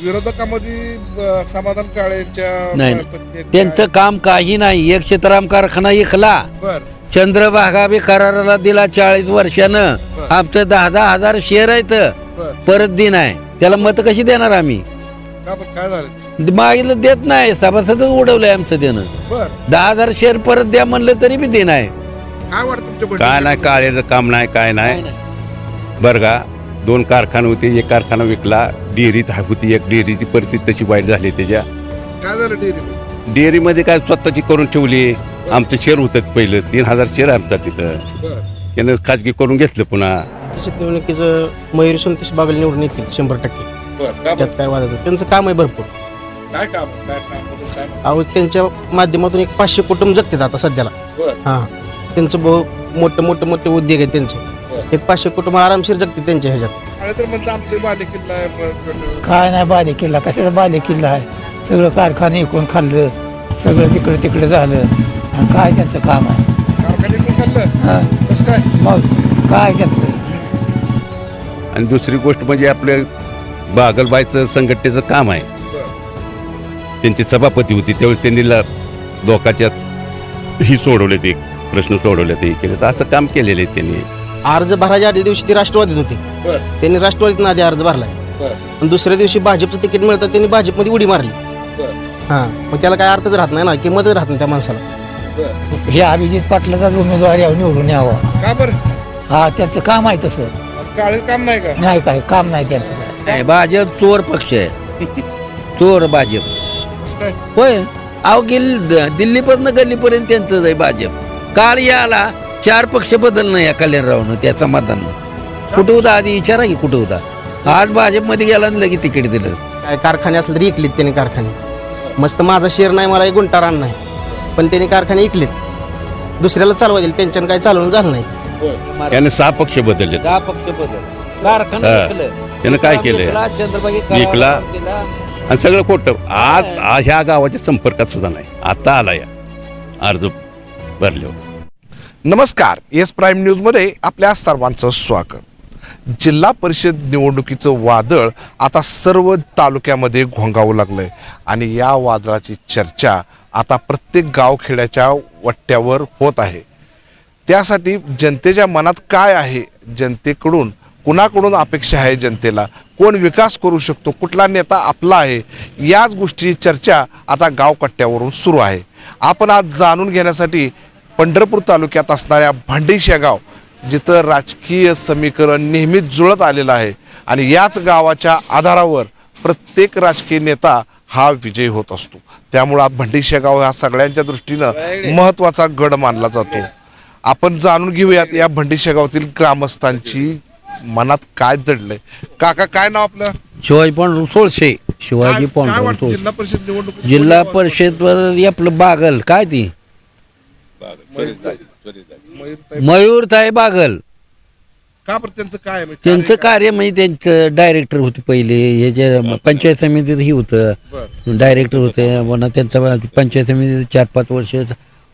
विरोधकामध्ये समाधान काळेच्या नाही पत्नी त्यांचं काम काही नाही. एक क्षेत्राम कारखाना इकला, बर चंद्रभागा बी कराराला दिला 40 वर्षानं. आमचं 10-10 हजार शेअर आहेत, बर परत दिन आहे. त्याला मत कशी देणार आम्ही? का बरं, काय झालं? मागितलं देत नाही, सभासदच उडवलंय आमचं देणं. बर 10,000 शेअर परत द्या म्हणलं तरी बी देण आहे. काय वाटतं तुमच्या काय नाही, काळ्याचं काम नाही, काय नाही. बरं का, 2 कारखाने होते, एक कारखाना विकला. डेअरीत होती एक, डेअरीची परिस्थिती तशी वाईट झाली. त्याच्या काय झालं डेअरी? डेअरीमध्ये काय स्वतःची करून ठेवली. आमचं शेअर होतं पहिलं 3,000 शेअर आमचा तिथं. बर त्यानं खाजगी करून घेतलं पुन्हा. निवडणुकीचं मयुरी संतोष बागल निवडून येतील 100%. बर का त्यात काय वाद नाही. त्यांचं काम आहे भरपूर. काय काम काय अहो त्यांच्या माध्यमातून एक 500 कुटुंब जगतात आता सध्याला. बर हां त्यांचं मोठे उद्योग आहेत त्यांचे. एक 500 कुटुंब आरामशीर जगते त्यांच्या ह्याच्यात. आणि तर म्हणलं आमचं बालेकिल्ला आहे. काय नाही बाले किल्ला, कशाचा बाले किल्ला आहे? सगळं कारखाने इकून खाल्लं, सगळं तिकडे तिकडे झालं. आणि काय त्यांचं काम आहे? कारखाने पण खाल्लं. हा कसं काय? मग काय त्यांचं? आणि दुसरी गोष्ट म्हणजे आपलं बागलबाईचं संघटनेचं काम आहे. बर त्यांची सभापती होती त्यावेळेस त्यांनी लोकांच्यात ही सोडवले, ते प्रश्न सोडवले, ते केले. तर असं काम केलेलं आहे त्यांनी. अर्ज भरायच्या आदल्या दिवशी ती राष्ट्रवादीत होती. बर त्यांनी राष्ट्रवादीतून आधी अर्ज भरलाय. बर आणि दुसऱ्या दिवशी भाजपचं तिकीट मिळतं त्यांनी भाजपमध्ये उडी मारली. बर हां मग त्याला काय अर्थच राहत नाही ना, किंमतच राहत नाही त्या माणसाला. बर हे अभिजित पाटलाचाच उमेदवार यावं निवडून यावं. का बरं? हा त्यांचं काम आहे तसं. काळे काम नाही का? नाही काय काम नाही त्यांचं काय. नाही, भाजप चोर पक्ष आहे. चोर भाजप कसं काय? होय. अहो दिल्लीपासून गल्लीपर्यंत त्यांचं आहे भाजप. काल याला 4 पक्ष बदलणं या कल्याणरावनं त्या समाधान. कुठं होता आधी विचारा की कुठं होता. आज भाजपमध्ये गेला आणि लगेच तिकीट दिलं. काय कारखाने असले तरी इकलीत त्यांनी कारखाने. मस्त माझा शेअर नाही, मला एक गुंटा रान नाही, पण त्यांनी कारखाने इकलीत. दुसऱ्याला चालवा दिले, त्यांच्यानं काय चालवून झालं नाही. बर त्यानं 6 पक्ष बदलले. 10 पक्ष बदल. कारखाना हा. विकलं. त्यानं काय केलंय? चंद्रबागी विकला. दिला. आणि सगळं खोटं. आज ह्या गावाच्या संपर्कात सुद्धा नाही. आता आला या अर्ज भरल्यावर. नमस्कार, एस प्राईम न्यूजमध्ये आपल्या सर्वांचं स्वागत. जिल्हा परिषद निवडणुकीचं वादळ आता सर्व तालुक्यामध्ये घोंगावू लागलंय आणि या वादळाची चर्चा आता प्रत्येक गावखेड्याच्या वट्ट्यावर होत आहे. त्यासाठी जनतेच्या मनात काय आहे, जनतेकडून कुणाकडून अपेक्षा आहे, जनतेला कोण विकास करू शकतो, कुठला नेता आपला आहे, याच गोष्टीची चर्चा आता गावकट्ट्यावरून सुरू आहे. आपण आज जाणून घेण्यासाठी पंढरपूर तालुक्यात असणाऱ्या भांडीश या गाव, जिथं राजकीय समीकरण नेहमीच जुळत आलेलं आहे आणि याच गावाच्या आधारावर प्रत्येक राजकीय नेता हा विजय होत असतो. त्यामुळं भांडीश या गाव हा सगळ्यांच्या दृष्टीनं महत्त्वाचा गड मानला जातो. आपण जाणून घेऊयात या भांडीश या गावातील ग्रामस्थांची मनात काय दडलंय. काका, काय नाव आपलं? शिवाजी पांडुरंग सोळशे. शिवाजी काय पांडुरंग वाटतं सोळशे. जिल्हा परिषद निवडणूक? जिल्हा परिषद आपलं बागल काय ती मयूरताई बागल. का बरं, त्यांचं काय आहे? म्हणजे त्यांचं काय? कार्य म्हणजे त्यांचं डायरेक्टर होते पहिले हे जे पंचायत समितीत ही होतं. बरं डायरेक्टर होते म्हणून त्यांचा पंचायत समितीत 4-5 वर्ष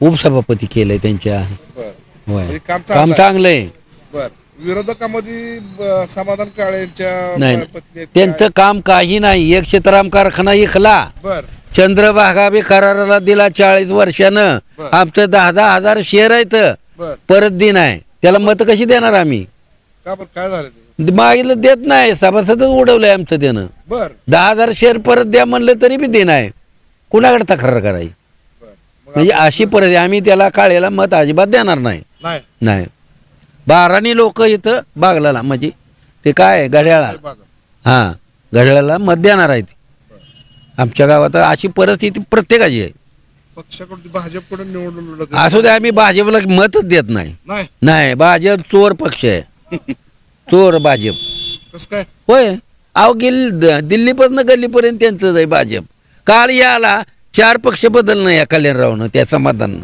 उपसभापती केलंय त्यांच्या. बरं होय. म्हणजे काम काम चांगलं आहे. चांगलं आहे. बर विरोधकामध्ये समाधान काळेच्या नाही पत्नी आहेत. त्यांचं काम काही नाही. एक क्षेत्राम कारखाना इकला, बर चंद्रभागा बी कराराला दिला 40 वर्षानं. बरं. आमचं 10-10 हजार शेअर आहेत, बर परत दिन आहे. त्याला मत कशी देणार आम्ही? का बरं, काय झालं ते? मागितलं देत नाही, सभासदच उडवलंय आमचं देणं. बर 10,000 शेअर परत द्या म्हणलं तरी बी देण आहे. कुणाकडे तक्रार करायची? बर मग म्हणजे अशी परिस्थिती. आम्ही त्याला काळेला मत अजिबात देणार नाही. नाही नाही. 12 लोक इथं बागलाला म्हणजे ते काय घड्याळा, बघा. हां घड्याळाला मत देणार आहेत. आमच्या गावात अशी परिस्थिती प्रत्येकाची आहे. पक्षाकडून भाजपकडून निवडून लढत असू दे, आम्ही भाजपला मतच देत नाही. नाही. नाही, भाजप चोर पक्ष आहे. चोर भाजप. कसं काय? होय. अहो दिल्लीपासून गल्लीपर्यंत त्यांचंच आहे भाजप. काल याला 4 पक्ष बदलणं या कल्याणरावनं त्या समाधान.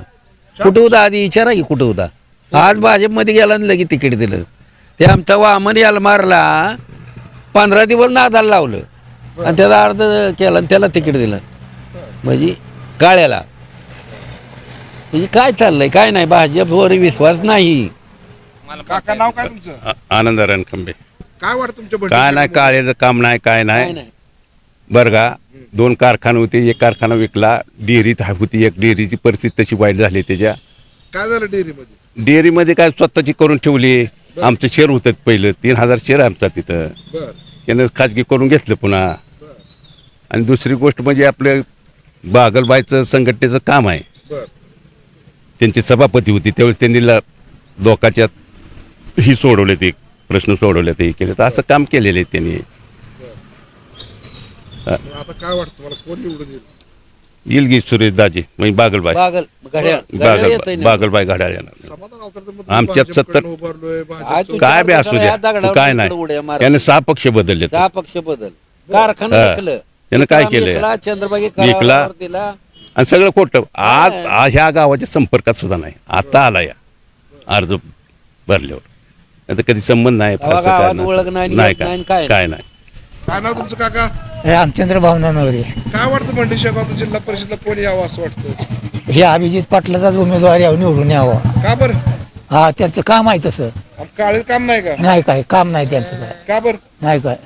कुठं होता आधी विचारा की कुठं होता. आज भाजपमध्ये गेला आणि लगेच तिकीट दिलं. ते आमचा वामन याला मारला, 15 दिवस नादाला लावलं आणि त्याचा अर्थ केला आणि त्याला तिकीट दिलं. म्हणजे गाळ्याला. म्हणजे काय चाललंय काय नाही. भाजपवर विश्वास नाही. काका, नाव काय तुमचं? आनंद रणखंबे. काय वाटतं तुमच्या काय नाही, काळ्याचं काम नाही, काय काय नाही. नाही. बरं का 2 कारखाने होते, एक कारखाना विकला, डेअरीत होती एक डेअरीची परिस्थिती तशी वाईट झाली त्याच्या. काय झालं डेअरीमध्ये? डेअरीमध्ये काय स्वतःची करून ठेवली. आमचं शेअर होतं पहिलं 3,000 शेअर आमचा तिथं. बर त्यानं खाजगी करून घेतलं पुन्हा. आणि दुसरी गोष्ट म्हणजे आपलं बागलबाईचं संघटनेचं काम आहे. बर त्यांची सभापती होती त्यावेळेस त्यांनी लोकांच्या ही सोडवले ते प्रश्न सोडवले ते केले तर असं काम केलेलं आहे त्यांनी. आता काय वाटतं मला कोण निवडून येईल? येईल की सुरेश दाजी म्हणजे बागलबाई बागलबाई घड्याळ येणार. समाधान अवतरतं मग आमच्यात भाजपकडनं 70 उभारलोय, आज भाजपचं- तू काय बी असू द्या दगडावर तू काय दगड उड्या नाही मारत. त्याने 6 पक्ष बदलले. 6 पक्ष बदल कारखाना हा. विकलं. त्यानं काय विक्रम केलंय? विकला, चंद्रबागी विकला. करारावर दिला. आणि सगळं खोटं आज ह्या गावाच्या संपर्कात सुद्धा नाही. आता आला या अर्ज भरल्यावर. नाही तर कधी संबंध नाही गावा फारसं काय गावात ओळख नाही, नसतं. नाही येत नाही, काय काय काय नाही. काय नाव तुमचं काका? रामचंद्र भावनानवरे. काय वाटतं भंडी शेगाव जिल्हा परिषदला कोण यावं असं वाटतं? हे अभिजित पाटलाचाच उमेदवार यावं निवडून यावं. का बरं? हा त्यांचं काम आहे तसं. काळे काम नाही का? नाही काय काम नाही त्यांचं काय. का बरं? नाही काय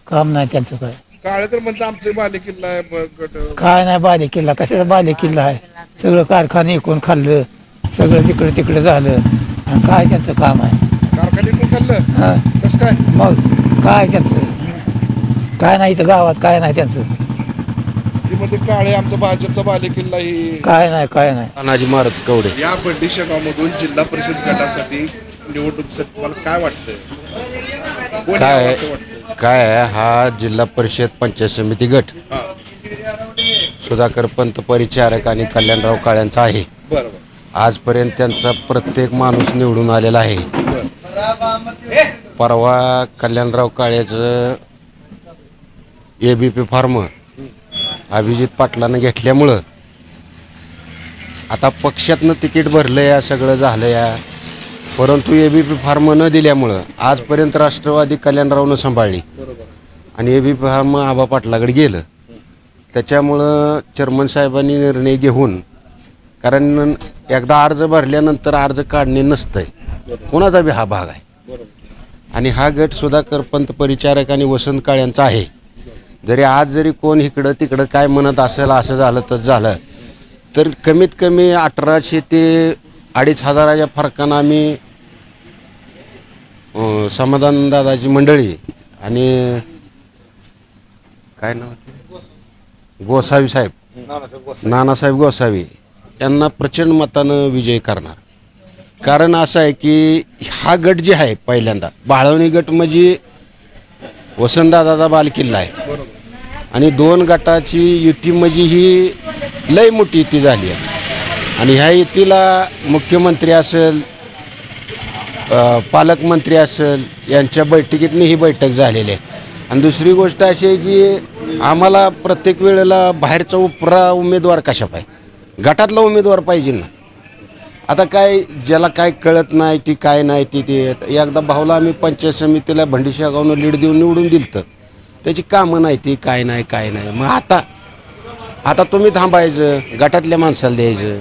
काम नाही त्यांचं काय. काळे तर म्हणतं आमचे बाले किल्ला आहे गट. काय नाही बाले किल्ला कशाचा बाले किल्ला आहे. सगळं कारखाने एकूण खाल्लं, सगळं तिकडे तिकडे झालं. आणि काय त्यांचं काम आहे. कारखाने पण खाल्लं. हा कसं काय? मग काय त्यांचं काय नाही इथं गावात काय नाही त्यांचं. ती म्हणते काळे आमचा भाजपचा बाले किल्ला ही. काय नाही काय नाही. तानाजी मारुती कवडे. या भंडी शेगावमधून जिल्हा परिषद गटासाठी निवडणुकीसाठी मला काय वाटतंय? कोण काय यावं असं वाटतं? काय आहे, हा जिल्हा परिषद पंचायत समिती गट हा सुधाकर पंत परिचारक आणि कल्याणराव काळ्यांचा आहे. बरं बरं आजपर्यंत त्यांचा प्रत्येक माणूस निवडून आलेला आहे. बरं परवा कल्याणराव काळ्याचं ABP फॉर्म अभिजित पाटलानं घेतल्यामुळं आता पक्षातनं तिकीट भरलं या सगळं झालं या. परंतु ABP फॉर्म न दिल्यामुळं आजपर्यंत राष्ट्रवादी कल्याणरावनं सांभाळली आणि ABP फॉर्म आबा पाटलाकडे गेलं. त्याच्यामुळं चेअरमन साहेबांनी निर्णय घेऊन, कारण एकदा अर्ज भरल्यानंतर अर्ज काढणे नसतंय, कोणाचा बी हा भाग आहे. आणि हा गट सुधाकर पंत परिचारक आणि वसंत काळ्यांचा आहे. जरी आज जरी कोण इकडं तिकडं काय म्हणत असेल, असं झालं तर झालं, तर कमीत कमी 1800 ते 2500 फरकानं आम्ही समाधान दादाची मंडळी आणि काय नाव गोसावी साहेब, नानासाहेब गोसावी यांना प्रचंड मतानं विजय करणार. कारण असं आहे की हा गट जे आहे पहिल्यांदा बाळवणी गट म्हणजे वसंतदादा बालकिल्ला आहे आणि 2 गटाची युती म्हणजे ही लय मोठी युती झाली आहे. आणि ह्या युतीला मुख्यमंत्री असेल, पालकमंत्री असेल, यांच्या बैठकीतनी ही बैठक झालेली आहे. आणि दुसरी गोष्ट अशी आहे की आम्हाला प्रत्येक वेळेला बाहेरचा उपरा उमेदवार कशा पाहिजे, गटातला उमेदवार पाहिजे ना. आता काय ज्याला काय कळत नाही ती काय नाही ती ते एकदा भाऊला आम्ही पंचायत समितीला भंडी शेगावनं लीड देऊन निवडून दिलं, तर त्याची कामं नाही ती काय नाही काय नाही. मग आता तुम्ही थांबायचं, गटातल्या माणसाला द्यायचं.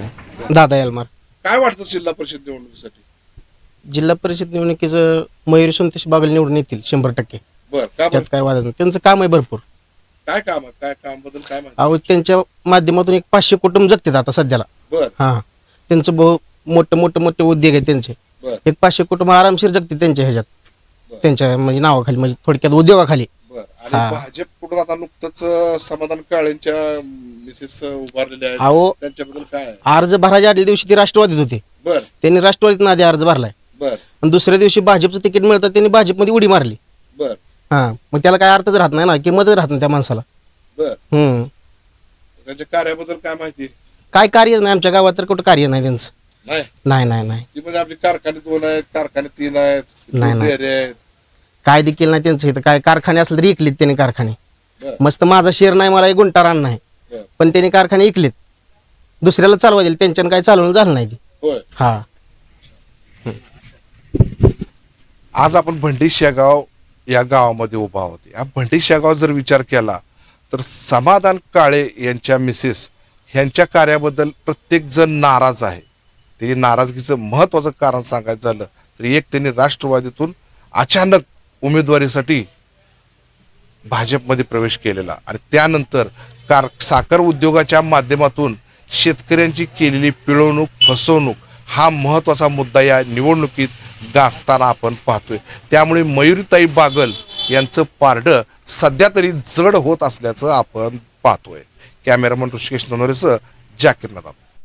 दादा यलमार. काय वाटतं जिल्हा परिषद निवडणुकीसाठी? जिल्हा परिषद निवडणुकीचं मयुरी संतोष बागल निवडून येतील 100%. बरं का त्यात बरं? काय वाद नाही. त्यांचं काम आहे भरपूर. काय काम आहे? काय काम बद्दल काय माहिती? अहो त्यांच्या माध्यमातून एक 500 कुटुंब जगतात आता सध्याला. बरं हां त्यांचं बहु मोठे उद्योग आहेत त्यांचे. बरं एक 500 कुटुंब आरामशीर जगते त्यांच्या ह्याच्यात, त्यांच्या म्हणजे नावाखाली, म्हणजे थोडक्यात उद्योगाखाली. बरं. आणि हा. भाजप कुठून आता नुकतंच समाधान काळेंच्या मिसेस उभारलेल्या आहेत, अहो त्यांच्याबद्दल काय आहे? अर्ज भरायच्या आदल्या दिवशी ते राष्ट्रवादीत होते. बरं त्यांनी राष्ट्रवादीत आधी अर्ज भरलाय बरं आणि दुसऱ्या दिवशी भाजपचं तिकीट मिळतं त्यांनी भाजपमध्ये उडी मारली. बरं हां मग त्याला काय अर्थच राहत नाही ना, किंमतच राहत नाही त्या माणसाला. बरं त्यांच्या कार्याबद्दल काय माहिती? काय कार्यच नाही आमच्या गावात, तर कुठं कार्य नाही त्यांचं. नाही नाही नाही नाही ती म्हणजे आपली कारखाने 2 आहेत, कारखाने 3 आहेत, नाही, नाही. डेअरी आहेत. काय देखील नाही त्यांचं. इथं काय कारखाने असले तरी इकलेत त्यांनी कारखाने. बरं मस्त माझा शेअर नाही, मला एक गुंठा रान नाही, बरं. पण त्यांनी कारखाने इकलेत, दुसऱ्याला चालवा दिले, त्यांच्यानं काय चालवणं झालं नाही ते. होय. हा आज आपण भंडी शेगाव या गावामध्ये उभा आहोत. या भंडी शेगाव जर विचार केला तर समाधान काळे यांच्या मिसेस ह्यांच्या कार्याबद्दल प्रत्येक जण नाराज आहे. ते नाराजगीचं महत्वाचं कारण सांगायचं झालं तर एक, त्यांनी राष्ट्रवादीतून अचानक उमेदवारीसाठी भाजपमध्ये प्रवेश केलेला आणि त्यानंतर साखर उद्योगाच्या माध्यमातून शेतकऱ्यांची केलेली पिळवणूक फसवणूक हा महत्त्वाचा मुद्दा या निवडणुकीत गाजताना आपण पाहतोय. त्यामुळे मयुरीताई बागल यांचं पारडं सध्या तरी जड होत असल्याचं आपण पाहतोय. कॅमेरामन ऋषिकेश ननोरेसह जाकीर नदाब.